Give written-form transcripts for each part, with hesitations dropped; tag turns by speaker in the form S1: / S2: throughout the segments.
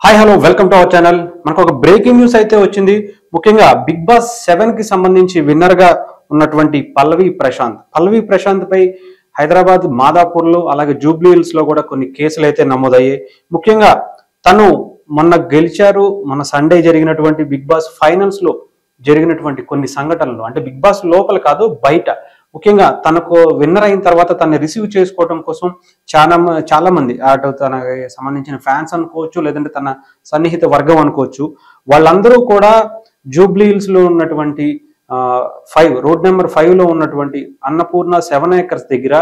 S1: Hi hello welcome to our channel. మనకు ఒక breaking news అయితే వచ్చింది. ముఖ్యంగా బిగ్ బాస్ 7 కి సంబంధించి విన్నర్ గా ఉన్నటువంటి పల్లవి ప్రశాంత్ పై హైదరాబాద్ మాదాపూర్ లో అలాగే జూబ్లీ హిల్స్ లో కూడా కొన్ని కేసులు అయితే నమోదయ్యాయి. ముఖ్యంగా తను మొన్న గెలిచారు. మన సండే జరిగినటువంటి బిగ్ బాస్ ఫైనల్స్ లో జరిగినటువంటి కొన్ని సంఘటనలు, అంటే బిగ్ బాస్ లోపల కాదు బయట, ముఖ్యంగా తనకు విన్నర్ అయిన తర్వాత తనని రిసీవ్ చేసుకోవడం కోసం చాలా మంది, అటు తనకి సంబంధించిన ఫ్యాన్స్ అనుకోవచ్చు, లేదంటే తన సన్నిహిత వర్గం అనుకోవచ్చు, వాళ్ళందరూ కూడా జూబ్లీ హిల్స్ లో ఉన్నటువంటి 5 రోడ్ నెంబర్ 5 లో ఉన్నటువంటి అన్నపూర్ణ 7 ఏకర్స్ దగ్గర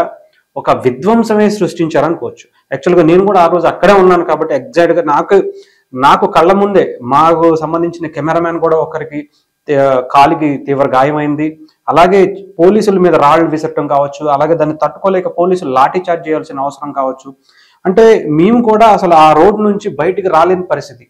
S1: ఒక విధ్వంసమే సృష్టించారనుకోవచ్చు. యాక్చువల్గా నేను కూడా ఆ రోజు అక్కడే ఉన్నాను కాబట్టి ఎగ్జాక్ట్ గా నాకు కళ్ళ ముందే మాకు సంబంధించిన కెమెరామ్యాన్ కూడా ఒకరికి కాలికి తీవ్ర గాయమైంది. అలాగే పోలీసుల మీద రాళ్లు విసరటం కావచ్చు, అలాగే దాన్ని తట్టుకోలేక పోలీసులు లాఠీ చార్జ్ చేయాల్సిన అవసరం కావచ్చు. అంటే మేము కూడా అసలు ఆ రోడ్ నుంచి బయటికి రాలేని పరిస్థితి.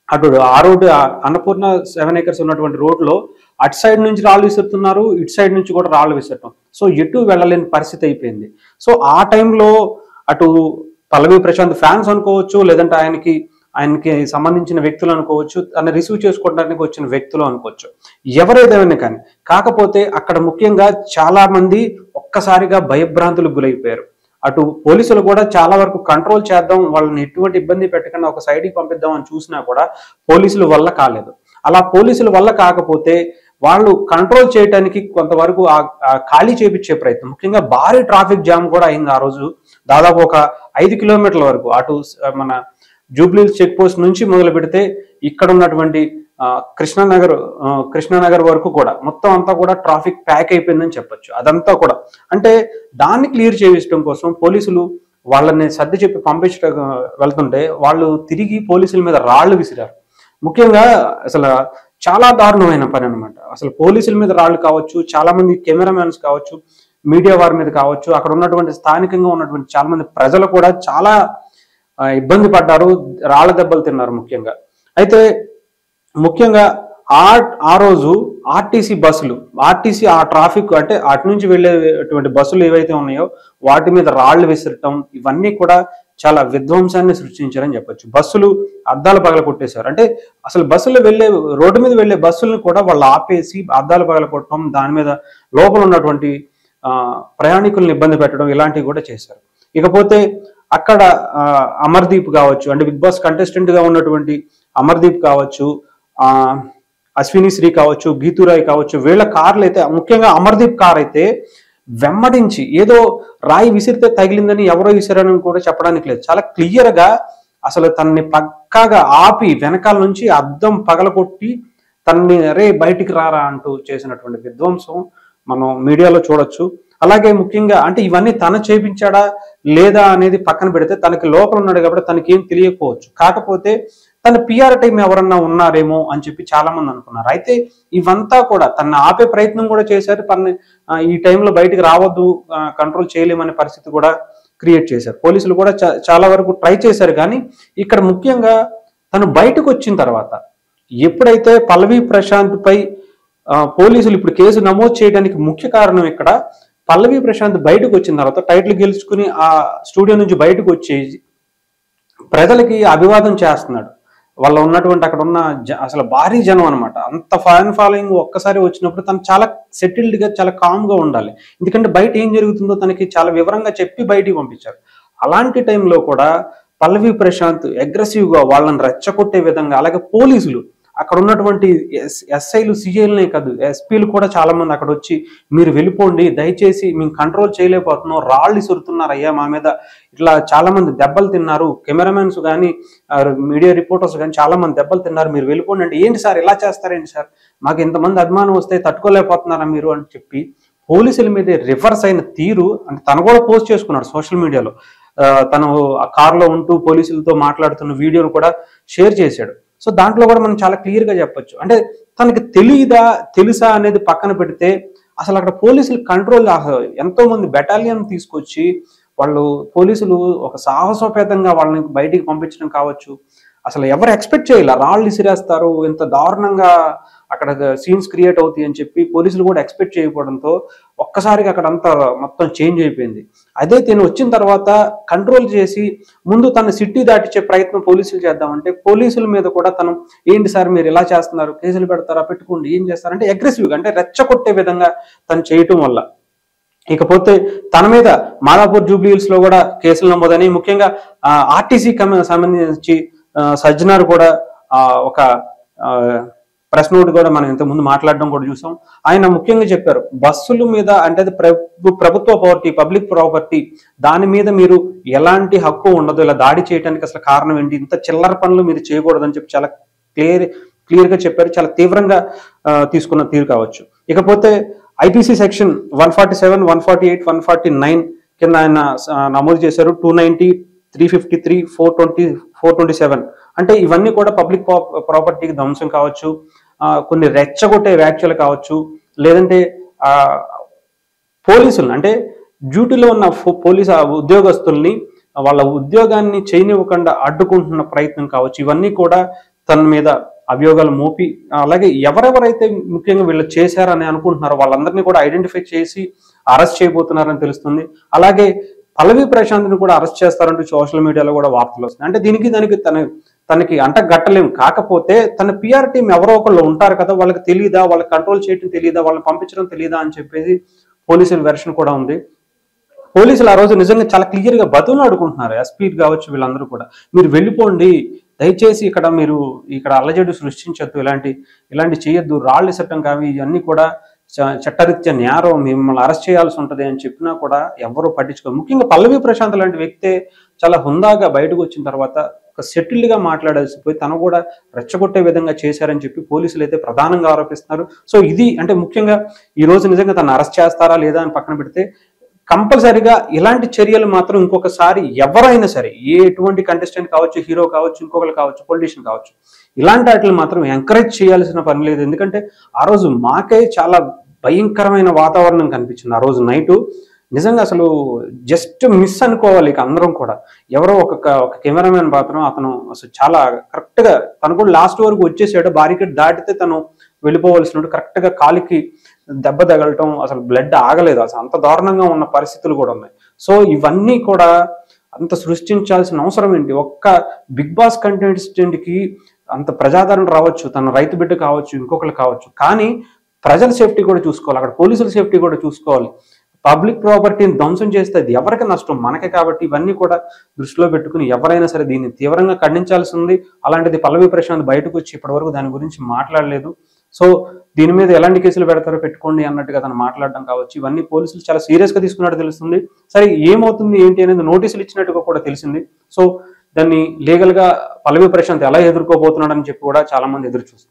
S1: అటు ఆ రోడ్డు అన్నపూర్ణ 7 ఏకర్స్ ఉన్నటువంటి రోడ్లో అటు సైడ్ నుంచి రాళ్ళు విసురుతున్నారు, ఇటు సైడ్ నుంచి కూడా రాళ్ళు విసరటం. సో ఎటు వెళ్ళలేని పరిస్థితి అయిపోయింది. సో ఆ టైంలో అటు పల్లవి ప్రశాంత్ ఫ్యాన్స్ అనుకోవచ్చు, లేదంటే ఆయనకి సంబంధించిన వ్యక్తులు అనుకోవచ్చు, తను రిసీవ్ చేసుకోవడానికి వచ్చిన వ్యక్తులు అనుకోవచ్చు, ఎవరైతేనే కానీ. కాకపోతే అక్కడ ముఖ్యంగా చాలా మంది ఒక్కసారిగా భయభ్రాంతులకు గురైపోయారు. అటు పోలీసులు కూడా చాలా వరకు కంట్రోల్ చేద్దాం, వాళ్ళని ఎటువంటి ఇబ్బంది పెట్టకుండా ఒక సైడ్కి పంపిద్దాం అని చూసినా కూడా పోలీసుల వల్ల కాలేదు. అలా పోలీసుల వల్ల కాకపోతే వాళ్ళు కంట్రోల్ చేయడానికి కొంతవరకు ఖాళీ చేపించే ప్రయత్నం, ముఖ్యంగా భారీ ట్రాఫిక్ జామ్ కూడా అయింది ఆ రోజు. దాదాపు ఒక 5 కిలోమీటర్ల వరకు అటు మన జూబ్లీ చెక్ పోస్ట్ నుంచి మొదలు పెడితే ఇక్కడ ఉన్నటువంటి కృష్ణానగర్ వరకు కూడా మొత్తం అంతా కూడా ట్రాఫిక్ ప్యాక్ అయిపోయిందని చెప్పొచ్చు. అదంతా కూడా అంటే దాన్ని క్లియర్ చేయించడం కోసం పోలీసులు వాళ్ళని సర్ది చెప్పి పంపించడం వెళ్తుంటే వాళ్ళు తిరిగి పోలీసుల మీద రాళ్లు విసిరారు. ముఖ్యంగా అసలు చాలా దారుణమైన పని అనమాట. అసలు పోలీసుల మీద రాళ్లు కావచ్చు, చాలా మంది కెమెరామ్యాన్స్ కావచ్చు, మీడియా వారి మీద కావచ్చు, అక్కడ ఉన్నటువంటి స్థానికంగా ఉన్నటువంటి చాలా మంది ప్రజలు కూడా చాలా ఇబ్బంది పడ్డారు, రాళ్ల దెబ్బలు తిన్నారు ముఖ్యంగా. అయితే ముఖ్యంగా ఆ రోజు ఆర్టీసీ ఆ ట్రాఫిక్, అంటే అటు నుంచి వెళ్ళేటువంటి బస్సులు ఏవైతే ఉన్నాయో వాటి మీద రాళ్లు విసరటం, ఇవన్నీ కూడా చాలా విధ్వంసాన్ని సృష్టించారని చెప్పొచ్చు. బస్సులు అద్దాలు పగల కొట్టేశారు. అంటే అసలు రోడ్డు మీద వెళ్లే బస్సులను కూడా వాళ్ళు ఆపేసి అద్దాలు పగల కొట్టడం, దాని మీద లోపల ఉన్నటువంటి ప్రయాణికులను ఇబ్బంది పెట్టడం, ఇలాంటివి కూడా చేశారు. ఇకపోతే అక్కడ అమర్దీప్ కావచ్చు, అంటే బిగ్ బాస్ కంటెస్టెంట్ గా ఉన్నటువంటి అమర్దీప్ కావచ్చు, అశ్విని శ్రీ కావచ్చు, గీతురాయ్ కావచ్చు, వీళ్ళ కార్లు అయితే, ముఖ్యంగా అమర్దీప్ కార్ అయితే వెంబడించి ఏదో రాయి విసిరితే తగిలిందని ఎవరో విసిరని కూడా చెప్పడానికి లేదు. చాలా క్లియర్ గా అసలు తనని పక్కాగా ఆపి వెనకాల నుంచి అద్దం పగలగొట్టి తనని బయటికి రారా అంటూ చేసినటువంటి విధ్వంసం మనం మీడియాలో చూడొచ్చు. అలాగే ముఖ్యంగా అంటే ఇవన్నీ తను చేపించాడా లేదా అనేది పక్కన పెడితే, తనకి లోపల ఉన్నాడు కాబట్టి తనకి ఏం తెలియకపోవచ్చు. కాకపోతే తన పిఆర్ టైం ఎవరన్నా ఉన్నారేమో అని చెప్పి చాలా మంది అనుకున్నారు. అయితే ఇవంతా కూడా తనని ఆపే ప్రయత్నం కూడా చేశారు. తనని ఈ టైంలో బయటికి రావద్దు, కంట్రోల్ చేయలేమనే పరిస్థితి కూడా క్రియేట్ చేశారు. పోలీసులు కూడా చాలా వరకు ట్రై చేశారు. కానీ ఇక్కడ ముఖ్యంగా తను బయటకు వచ్చిన తర్వాత, ఎప్పుడైతే పల్లవి ప్రశాంత్ పై పోలీసులు ఇప్పుడు కేసు నమోదు చేయడానికి ముఖ్య కారణం, ఇక్కడ పల్లవి ప్రశాంత్ బయటకు వచ్చిన తర్వాత టైటిల్ గెలుచుకుని ఆ స్టూడియో నుంచి బయటకు వచ్చేసి ప్రజలకి అభివాదం చేస్తున్నాడు. వాళ్ళ ఉన్నటువంటి అక్కడ ఉన్న అసలు భారీ జనం అనమాట. అంత ఫ్యాన్ ఫాలోయింగ్ ఒక్కసారి వచ్చినప్పుడు తను చాలా సెటిల్డ్ గా, చాలా కామ్ గా ఉండాలి. ఎందుకంటే బయట ఏం జరుగుతుందో తనకి చాలా వివరంగా చెప్పి బయటికి పంపించారు. అలాంటి టైంలో కూడా పల్లవి ప్రశాంత్ అగ్రెసివ్ గా వాళ్ళని రెచ్చగొట్టే విధంగా, అలాగే పోలీసులు అక్కడ ఉన్నటువంటి ఎస్ఐలు, సిఐలనే కాదు, ఎస్పీలు కూడా చాలా మంది అక్కడ వచ్చి మీరు వెళ్ళిపోండి, దయచేసి మేము కంట్రోల్ చేయలేకపోతున్నాం, రాళ్ళు ఇసురుతున్నారు అయ్యా మా మీద, ఇట్లా చాలా మంది దెబ్బలు తిన్నారు, కెమెరామెన్స్ కానీ మీడియా రిపోర్టర్స్ కానీ చాలా మంది దెబ్బలు తిన్నారు, మీరు వెళ్ళిపోండి అంటే, ఏంటి సార్ ఇలా చేస్తారేంటి సార్, మాకు ఇంతమంది అభిమానం వస్తే తట్టుకోలేకపోతున్నారా మీరు అని చెప్పి పోలీసుల మీద రివర్స్ అయిన తీరు, అంటే తను కూడా పోస్ట్ చేసుకున్నాడు సోషల్ మీడియాలో. తను ఆ కారులో ఉంటూ పోలీసులతో మాట్లాడుతున్న వీడియోను కూడా షేర్ చేశాడు. సో దాంట్లో కూడా మనం చాలా క్లియర్ గా చెప్పొచ్చు. అంటే తనకి తెలుసా అనేది పక్కన పెడితే, అసలు అక్కడ పోలీసులు కంట్రోల్, ఎంతో మంది బెటాలియన్ తీసుకొచ్చి పోలీసులు ఒక సాహసోపేతంగా వాళ్ళని బయటికి పంపించడం కావచ్చు, అసలు ఎవరు ఎక్స్పెక్ట్ చేయాల, రాళ్ళు ఇసిరేస్తారు, ఇంత దారుణంగా అక్కడ సీన్స్ క్రియేట్ అవుతాయి అని చెప్పి పోలీసులు కూడా ఎక్స్పెక్ట్ చేయకపోవడంతో ఒక్కసారిగా అక్కడ అంతా మొత్తం చేంజ్ అయిపోయింది. అదే తిను వచ్చిన తర్వాత కంట్రోల్ చేసి ముందు తన సిటీ దాటించే ప్రయత్నం పోలీసులు చేద్దామంటే పోలీసుల మీద కూడా తను ఏంటి సార్ మీరు ఇలా చేస్తున్నారు, కేసులు పెడతారా, పెట్టుకోండి, ఏం చేస్తారంటే అగ్రెసివ్గా అంటే రెచ్చగొట్టే విధంగా తను చేయటం వల్ల. ఇకపోతే తన మీద మాదాపూర్ జూబ్లీహిల్స్ లో కూడా కేసులు నమోదని, ముఖ్యంగా ఆర్టీసీ సంబంధించి సజ్జనార్ కూడా ఒక ప్రెస్ నోట్ కూడా మనం ఇంతకుముందు మాట్లాడడం కూడా చూసాం. ఆయన ముఖ్యంగా చెప్పారు, బస్సుల మీద అంటే అది ప్రభుత్వ ప్రాపర్టీ, పబ్లిక్ ప్రాపర్టీ, దాని మీద మీరు ఎలాంటి హక్కు ఉండదు, ఇలా దాడి చేయడానికి అసలు కారణం ఏంటి, ఇంత చిల్లర పనులు మీరు చేయకూడదని చెప్పి చాలా క్లియర్ గా చెప్పారు. చాలా తీవ్రంగా తీసుకున్న తీరు కావచ్చు. ఇకపోతే ఐపీసీ సెక్షన్ 147, 148, 149 కింద ఆయన నమోదు చేశారు. 290, 353, 420, 427 అంటే ఇవన్నీ కూడా పబ్లిక్ ప్రాపర్టీకి ధ్వంసం కావచ్చు, కొన్ని రెచ్చగొట్టే వ్యాఖ్యలు కావచ్చు, లేదంటే పోలీసులు అంటే డ్యూటీలో ఉన్న పోలీసు ఉద్యోగస్తుల్ని వాళ్ళ ఉద్యోగాన్ని చేయనివ్వకుండా అడ్డుకుంటున్న ప్రయత్నం కావచ్చు. ఇవన్నీ కూడా తన మీద అభియోగాలు మోపి, అలాగే ఎవరెవరైతే ముఖ్యంగా వీళ్ళు చేశారని అనుకుంటున్నారో వాళ్ళందరినీ కూడా ఐడెంటిఫై చేసి అరెస్ట్ చేయబోతున్నారని తెలుస్తుంది. అలాగే పల్లవి ప్రశాంత్ని కూడా అరెస్ట్ చేస్తారంటూ సోషల్ మీడియాలో కూడా వార్తలు వస్తున్నాయి. అంటే దానికి తనకి అంటగట్టలేము. కాకపోతే తన పిఆర్ టీం ఎవరో ఒకళ్ళు ఉంటారు కదా, వాళ్ళకి తెలియదా, వాళ్ళకి కంట్రోల్ చేయడం తెలియదా, వాళ్ళని పంపించడం తెలియదా అని చెప్పేసి పోలీసుల వెర్షన్ కూడా ఉంది. పోలీసులు ఆ రోజు నిజంగా చాలా క్లియర్ గా బతులాడుకుంటున్నారు, ఎస్పీ కావచ్చు వీళ్ళందరూ కూడా, మీరు వెళ్ళిపోండి, దయచేసి ఇక్కడ అల్లజడి సృష్టించద్దు, ఇలాంటి చేయొద్దు, రాళ్ళు ఇసట్టం కావి, ఇవన్నీ కూడా చట్టరీత్యా నేరం, మిమ్మల్ని అరెస్ట్ చేయాల్సి ఉంటది అని చెప్పినా కూడా ఎవరు పట్టించుకోరు. ముఖ్యంగా పల్లవి ప్రశాంత్ లాంటి వ్యక్తే చాలా హుందాగా బయటకు వచ్చిన తర్వాత ఒక సెటిల్డ్ గా మాట్లాడాల్సి పోయి తను కూడా రెచ్చగొట్టే విధంగా చేశారని చెప్పి పోలీసులు అయితే ప్రధానంగా ఆరోపిస్తున్నారు. సో ఇది అంటే ముఖ్యంగా ఈ రోజు నిజంగా తను అరెస్ట్ చేస్తారా లేదా అని పక్కన పెడితే, కంపల్సరిగా ఇలాంటి చర్యలు మాత్రం ఇంకొకసారి ఎవరైనా సరే, ఎటువంటి కంటెస్టెంట్ కావచ్చు, హీరో కావచ్చు, ఇంకొకరు కావచ్చు, పొలిటీషియన్ కావచ్చు, ఇలాంటి వాటిని మాత్రం ఎంకరేజ్ చేయాల్సిన పని లేదు. ఎందుకంటే ఆ రోజు మాకే చాలా భయంకరమైన వాతావరణం కనిపించింది. ఆ రోజు నైటు నిజంగా అసలు జస్ట్ మిస్ అనుకోవాలి ఇక అందరం కూడా. ఎవరో ఒక కెమెరామెన్ మాత్రం అతను అసలు చాలా కరెక్ట్ గా తను కూడా లాస్ట్ వరకు వచ్చేసాడు, బారికేడ్ దాటితే తను వెళ్ళిపోవలసినట్టు కరెక్ట్ గా కాలికి దెబ్బ తగలటం, అసలు బ్లడ్ ఆగలేదు, అసలు అంత దారుణంగా ఉన్న పరిస్థితులు కూడా ఉన్నాయి. సో ఇవన్నీ కూడా అంత సృష్టించాల్సిన అవసరం ఏంటి? ఒక్క బిగ్ బాస్ కంటెస్టెంట్ కి అంత ప్రజాదరణ రావచ్చు, తన రైతు బిడ్డ కావచ్చు, ఇంకొకరు కావచ్చు, కానీ ప్రజల సేఫ్టీ కూడా చూసుకోవాలి, అక్కడ పోలీసుల సేఫ్టీ కూడా చూసుకోవాలి. పబ్లిక్ ప్రాపర్టీని ధ్వంసం చేస్తే అది ఎవరికి నష్టం, మనకే. కాబట్టి ఇవన్నీ కూడా దృష్టిలో పెట్టుకుని ఎవరైనా సరే దీన్ని తీవ్రంగా ఖండించాల్సి ఉంది. అలాంటిది పల్లవి ప్రశాంత్ బయటకు వచ్చి ఇప్పటివరకు దాని గురించి మాట్లాడలేదు. సో దీని మీద ఎలాంటి కేసులు పెడతారో పెట్టుకోండి అన్నట్టుగా తను మాట్లాడడం కావచ్చు, ఇవన్నీ పోలీసులు చాలా సీరియస్ గా తీసుకున్నట్టు తెలుస్తుంది. సరే ఏమవుతుంది ఏంటి అనేది నోటీసులు ఇచ్చినట్టుగా కూడా తెలిసింది. సో దాన్ని లీగల్ గా పల్లవి ప్రశాంత్ ఎలా ఎదుర్కోబోతున్నాడని చెప్పి కూడా చాలా మంది ఎదురు చూస్తారు.